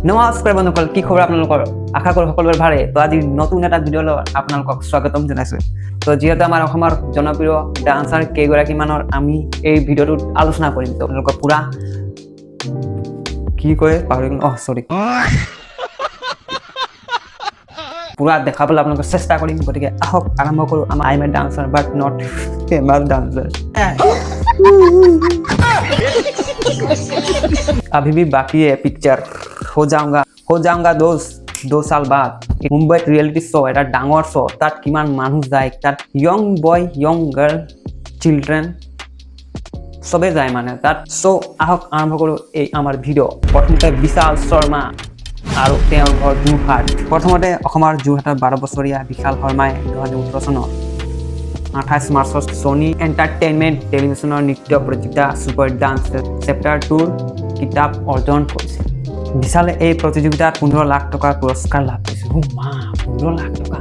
নমস্কাৰ বন্ধুসকল, কি খবৰ আপোনালোকৰ? আশা কৰোঁ সকলোৰে ভালে। তো আজি নতুন এটা ভিডিঅ' লৈ আপোনালোকক স্বাগতম জনাইছোঁ। তো যিহেতু আমাৰ অসমৰ জনপ্ৰিয় ডান্সাৰ কেইগৰাকীমানৰ আমি এই ভিডিঅ'টোত আলোচনা কৰিম। তো আপোনালোকক পুৰা কি কয় পাহৰি গ'লো, সৰি পুৰা দেখাবলৈ আপোনালোকক চেষ্টা কৰিম। গতিকে আহক আৰম্ভ কৰোঁ। আমাৰ I M A dancer but not famous dancer. अभी भी बाकी है पिक्चर हो जाऊंगा दो साल बाद मुंबईत रियलिटी शो এটা ডাঙৰ শো তাত কিমান মানুহ যায় তাত ইয়ং বয় ইয়ং গাৰ্ল চিলড্ৰেন সবে যায় মানে তাত শো আহক আৰম্ভ কৰোঁ এই আমাৰ ভিডিঅ' প্ৰথমতে বিশাল শৰ্মা আৰু তেওঁৰ ঘৰ যোৰহাট প্ৰথমতে অসমৰ যোৰহাটৰ 12 বছৰীয়া বিশাল শৰ্মাই 2018 চনৰ 28 মাৰ্চত ছনী এণ্টাৰটেইনমেণ্ট টেলিভিছনৰ নৃত্য প্ৰতিযোগিতা ছুপাৰ ডান্স চেপ্টাৰ 2 কিতাপ অৰ্জন কৰিছে। বিশালে এই প্ৰতিযোগিতাত 15 লাখ টকাৰ পুৰস্কাৰ লাভ কৰিছে। 15 লাখ টকা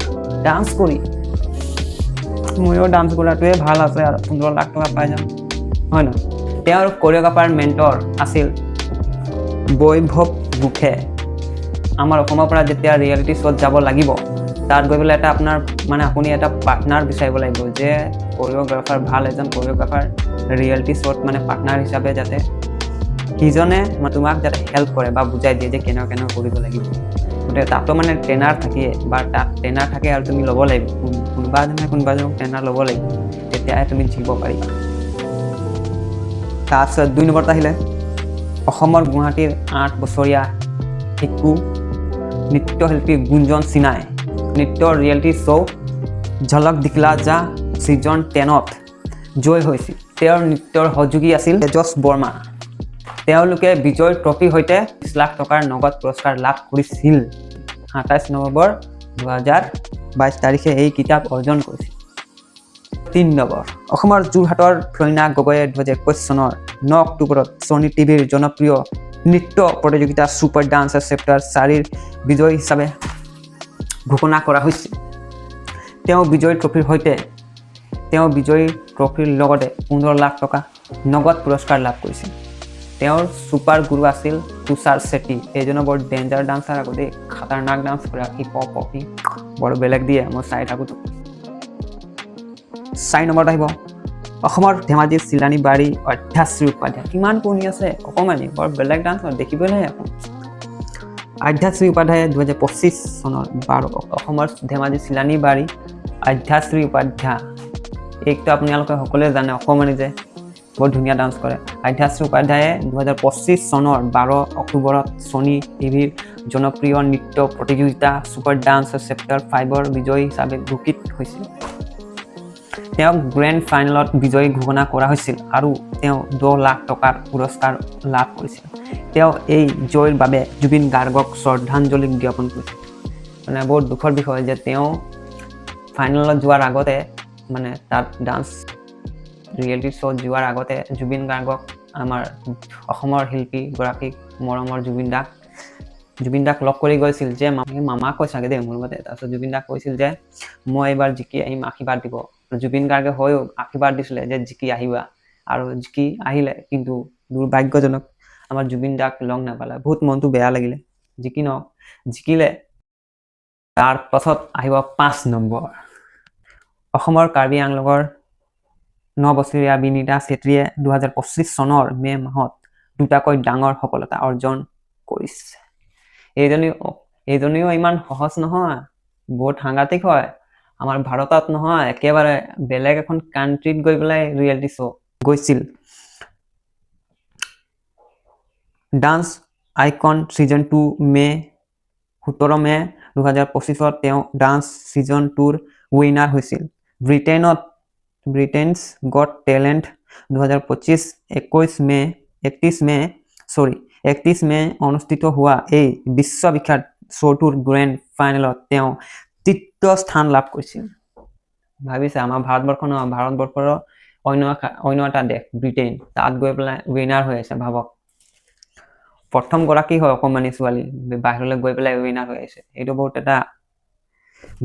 ডান্স কৰি ময়ো ডান্স কৰাটোৱে ভাল আছে আৰু 15 লাখ টকা পাই যাম হয় ন। তেওঁৰ কোৰিঅ'গ্ৰাফাৰ মেণ্টৰ আছিল বৈভৱ গোখে। আমাৰ অসমৰ পৰা যেতিয়া ৰিয়েলিটি শ্ব'ত যাব লাগিব তাত গৈ পেলাই এটা আপোনাৰ মানে আপুনি এটা পাৰ্টনাৰ বিচাৰিব লাগিব যে কোৰিঅ'গ্ৰাফাৰ ভাল এজন কোৰিঅ'গ্ৰাফাৰ ৰিয়েলিটি শ্ব'ত মানে পাৰ্টনাৰ হিচাপে যাতে সিজনে তোমাক যাতে হেল্প কৰে বা বুজাই দিয়ে যে কেনেকৈ কৰিব লাগিব। গতিকে তাতো মানে ট্ৰেইনাৰ থাকে বা তাত ট্ৰেইনাৰ থাকে আৰু তুমি ল'ব লাগিব কোনোবা এজনক ট্ৰেইনাৰ ল'ব লাগিব তেতিয়াহে তুমি জিকিব পাৰিবা। তাৰপিছত 2 নম্বৰত আহিলে অসমৰ গুৱাহাটীৰ 8 বছৰীয়া শিশু নৃত্যশিল্পী গুঞ্জন সিনাই নৃত্যৰ ৰিয়েলিটি শ্ব' ঝলক দিখলা যা ছিজন 10ত জয় হৈছিল। তেওঁৰ নৃত্যৰ সহযোগী আছিল তেজছ বৰ্মা। তেওঁলোকে বিজয় ট্ৰফিৰ সৈতে 20 লাখ টকাৰ নগদ পুৰস্কাৰ লাভ কৰিছিল। 27 নৱেম্বৰ 2022 তাৰিখে এই কিতাপ অৰ্জন কৰিছিল। 3 নম্বৰ অসমৰ যোৰহাটৰ ফ্লইনা গগৈয়ে 2021 চনৰ 9 অক্টোবৰত ছনী টিভিৰ জনপ্ৰিয় নৃত্য প্ৰতিযোগিতা ছুপাৰ ডান্সাৰ চেপ্টাৰ 4ৰ বিজয়ী হিচাপে ঘোষণা কৰা হৈছিল। তেওঁ বিজয়ী ট্ৰফিৰ লগতে 15 লাখ টকা নগদ পুৰস্কাৰ লাভ কৰিছিল। তেওঁৰ ছুপাৰ গুৰু আছিল তুষাৰ শেট্টি। এইজনে বৰ ডেঞ্জাৰ ডান্সাৰ আগতে খাতাৰনাক ডান্স কৰে হিপ হপ পপি বৰ বেলেগ দিয়ে মই চাই থাকোঁ। 4 নম্বৰত আহিব অসমৰ ধেমাজিৰ চিলানী বাৰী অধ্যাশ্ৰী উপাধ্যায়। কিমান পঢ়ি আছে অকণমানি বৰ বেলেগ ডান্সাৰ দেখিবলৈ আকৌ। অধ্যাশ্ৰী উপাধ্যায়ে 2025 চনৰ 12 অসমৰ ধেমাজি চিলানী বাৰী অধ্যাশ্ৰী উপাধ্যায় এইটো আপোনালোকে সকলোৱে জানে অকণমানি যে বৰ ধুনীয়া ডান্স কৰে। অধ্যাশ্ৰী উপাধ্যায়ে 2025 চনৰ 12 অক্টোবৰত ছনী টিভিৰ জনপ্ৰিয় নৃত্য প্ৰতিযোগিতা ছুপাৰ ডান্স চেপ্টাৰ 5ৰ বিজয়ী হিচাপে ঘোষিত হৈছিল। তেওঁক গ্ৰেণ্ড ফাইনেলত বিজয়ী ঘোষণা কৰা হৈছিল আৰু তেওঁ 10 লাখ টকাৰ পুৰস্কাৰ লাভ কৰিছিল। তেওঁ এই জয়ৰ বাবে জুবিন গাৰ্গক শ্ৰদ্ধাঞ্জলি জ্ঞাপন কৰিছিল। মানে বহুত দুখৰ বিষয় যে তেওঁ ফাইনেলত যোৱাৰ আগতে মানে তাত ডান্স ৰিয়েলিটি শ্ব'ত যোৱাৰ আগতে জুবিন গাৰ্গক আমাৰ অসমৰ শিল্পীগৰাকীক মৰমৰ জুবিন দাক লগ কৰি গৈছিল যে মামা কৈ চাগে দেই মোৰ মতে। তাৰপিছত জুবিন দাক কৈছিল যে মই এইবাৰ জিকি আহিম আশীৰ্বাদ দিব। জুবিন গাৰ্গে হৈও আশীৰ্বাদ দিছিলে যে জিকি আহিবা আৰু জিকি আহিলে কিন্তু দুৰ্ভাগ্যজনক আমাৰ জুবিন দাক লগ নাপালে। বহুত মনটো বেয়া লাগিলে। জিকিলে। তাৰ পাছত আহিব 5 নম্বৰ অসমৰ কাৰ্বি আংলঙৰ 9 বছৰীয়া বিনীতা চেত্ৰীয়ে 2025 চনৰ মে' মাহত দুটাকৈ ডাঙৰ সফলতা অৰ্জন কৰিছে। এইজনীও ইমান সহজ নহয়, বহুত সাংঘাতিক হয়। আমাৰ ভাৰতত নহয় একেবাৰে বেলেগ এখন কাণ্ট্ৰিত গৈ পেলাই ৰিয়েলিটি শ্ব' গৈছিল। ডান্স আইকন ছিজন 2 17 মে' 2025 তেওঁ ডান্স ছিজন 2ৰ উইনাৰ হৈছিল। ব্ৰিটেইনছ গট টেলেণ্ট 2025 31 মে' অনুষ্ঠিত হোৱা এই বিশ্ববিখ্যাত শ্ব'টোৰ গ্ৰেণ্ড ফাইনেলত তেওঁ 3য় স্থান লাভ কৰিছিল। ভাবিছে আমাৰ ভাৰতবৰ্ষৰ অন্য এটা দেশ ব্ৰিটেইন তাত গৈ পেলাই উইনাৰ হৈ আছে। ভাবক প্ৰথম গৰাকী হয় অকণমানি ছোৱালী বাহিৰলৈ গৈ পেলাই উইনাৰ হৈ আছে। এইটো বহুত এটা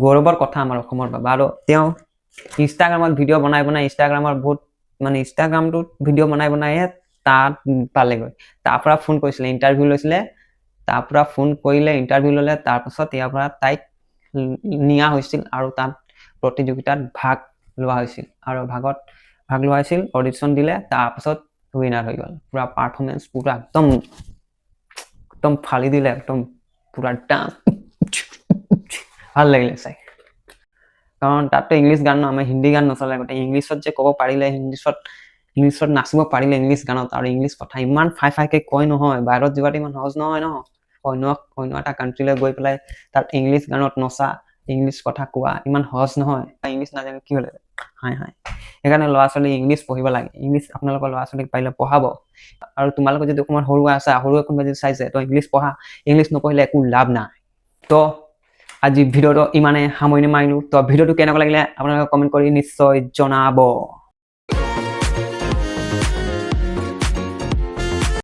গৌৰৱৰ কথা আমাৰ অসমৰ বাবে। আৰু তেওঁ ইনষ্টাগ্ৰামত ভিডিঅ' বনাই ইনষ্টাগ্ৰামটোত ভিডিঅ' বনাই তাত পালেগৈ। তাৰ পৰা ফোন কৰিছিলে ইণ্টাৰভিউ লৈছিলে তাৰ পৰা ফোন কৰিলে ইণ্টাৰভিউ ল'লে তাৰপাছত ইয়াৰ পৰা তাইক নিয়া হৈছিল আৰু তাত প্ৰতিযোগিতাত ভাগ লোৱা হৈছিল আৰু ভাগ লোৱা হৈছিল অডিশ্যন দিলে তাৰপাছত উইনাৰ হৈ গ'ল পুৰা পাৰফৰ্মেঞ্চ পুৰা একদম ফালি দিলে একদম পুৰা ডান্স ভাল লাগিলে চাই কাৰণ তাততো ইংলিছ গান ন আমাৰ হিন্দী গান নচলে গোটেই ইংলিছত যে ক'ব পাৰিলে ইংলিছত নাচিব পাৰিলে ইংলিছ গানত আৰু ইংলিছ কথা ইমান ফাইকে কয় নহয় বাহিৰত যোৱাটো ইমান সহজ নহয় ন অন্য এটা কাণ্ট্ৰিলৈ গৈ পেলাই তাত ইংলিছ গানত নচা ইংলিছ কথা কোৱা ইমান সহজ নহয় ইংলিছ নাজানে কি হ'লে হাই সেইকাৰণে ল'ৰা ছোৱালী ইংলিছ পঢ়িব লাগে ইংলিছ আপোনালোকৰ ল'ৰা ছোৱালীক পাৰিলে পঢ়াব আৰু তোমালোকে যদি অকণমান সৰু আছা সৰুৱে কোনোবা যদি চাইছে তো ইংলিছ পঢ়া ইংলিছ নপঢ়িলে একো লাভ নাই তো আজি ভিডিঅ'টো ইমানে সামৰণি মাৰিলোঁ তো ভিডিঅ'টো কেনেকুৱা লাগিলে আপোনালোকে কমেণ্ট কৰি নিশ্চয় জনাব